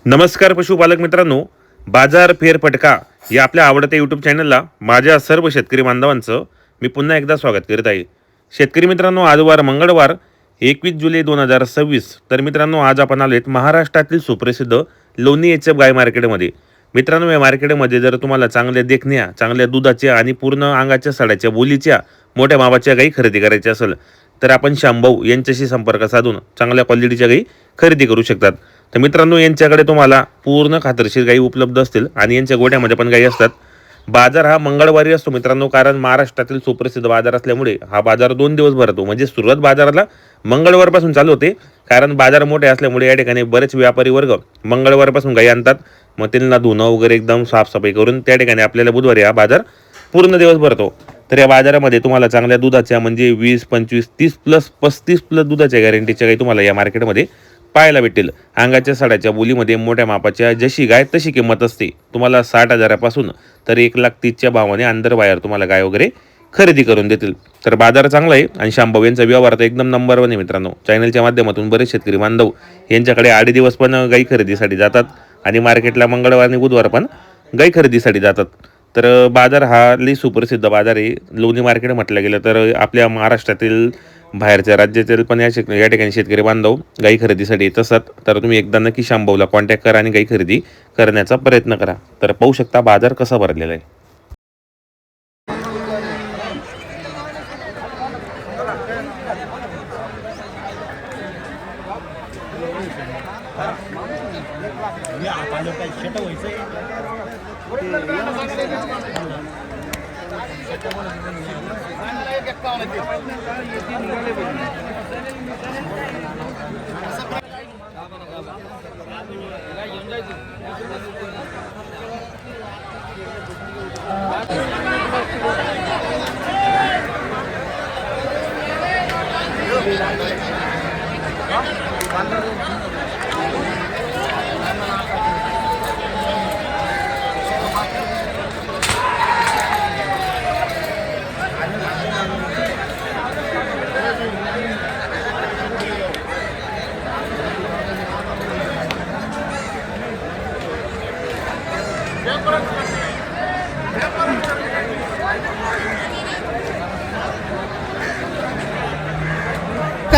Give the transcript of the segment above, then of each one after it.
नमस्कार पशुपालक मित्रांनो, बाजार फेरफटका या आपल्या आवडत्या यूट्यूब चॅनलला माझ्या सर्व शेतकरी बांधवांचं मी पुन्हा एकदा स्वागत करीत आहे. शेतकरी मित्रांनो, आज वार मंगळवार 21 जुलै 2026. तर मित्रांनो, आज आपण आलो आहेत महाराष्ट्रातील सुप्रसिद्ध लोणी HF गाय मार्केटमध्ये. मित्रांनो, या मार्केटमध्ये जर तुम्हाला चांगल्या देखण्या, चांगल्या दुधाच्या आणि पूर्ण अंगाच्या सड्याच्या बोलीच्या मोठ्या मापाच्या गाई खरेदी करायच्या असेल तर आपण शांभाऊ यांच्याशी संपर्क साधून चांगल्या क्वालिटीच्या गाई खरेदी करू शकतात. तर मित्रांनो, यांच्याकडे तुम्हाला पूर्ण खात्रीशीर गाई उपलब्ध असतील आणि यांच्या गोठ्यामध्ये पण गाई असतात. बाजार हा मंगळवारी असतो मित्रांनो, कारण महाराष्ट्रातील सुप्रसिद्ध बाजार असल्यामुळे हा बाजार 2 दिवस भरतो. म्हणजे सुरुवात बाजाराला मंगळवारपासून चालू होते, कारण बाजार मोठे असल्यामुळे या ठिकाणी बरेच व्यापारी वर्ग मंगळवारपासून गाई आणतात. मग त्यांना धुणं वगैरे एकदम साफसफाई करून त्या ठिकाणी आपल्याला बुधवारी हा बाजार पूर्ण दिवस भरतो. तर या बाजारामध्ये तुम्हाला चांगल्या दुधाच्या म्हणजे 20, 25, 30+, 35+ दुधाच्या गॅरंटीच्या गाई तुम्हाला या मार्केटमध्ये पाहायला भेटेल. अंगाच्या साड्याच्या बोलीमध्ये मोठ्या मापाच्या जशी गाय तशी किंमत असते. तुम्हाला 60,000पासून तर 1,30,000च्या भावाने अंदर बाहेर तुम्हाला गाय वगैरे खरेदी करून देतील. तर बाजार चांगला आहे आणि शांभाऊ यांचा व्यवहार तर एकदम नंबर 1 आहे मित्रांनो. चॅनलच्या माध्यमातून बरेच शेतकरी बांधव यांच्याकडे 8 दिवस पण गाई खरेदीसाठी जातात आणि मार्केटला मंगळवार आणि बुधवार पण गाई खरेदीसाठी जातात. तर बाजार हा लई सुप्रसिद्ध बाजार आहे. लोणी मार्केट म्हटलं गेलं तर आपल्या महाराष्ट्रातील बाहेरच्या राज्यातील पण या ठिकाणी शेतकरी बांधव गाई खरेदीसाठी येत असतात. तर तुम्ही एकदा नक्की शांभाऊला कॉन्टॅक्ट करा आणि गाई खरेदी करण्याचा प्रयत्न करा. तर पाहू शकता बाजार कसा भरलेला आहे.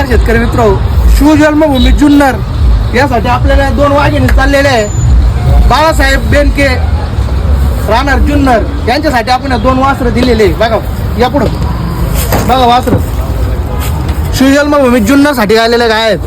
शेतकरी मित्र, शिवजन्मभूमी जुन्नर यासाठी आपल्याला 2 वाघिणी चाललेले आहे. बाळासाहेब बेनके राहणार जुन्नर यांच्यासाठी आपण 2 वासरं दिलेले. बघा या पुढं बघा, वासरं शिवजन्मभूमी जुन्नरसाठी आलेले गाय आहेत.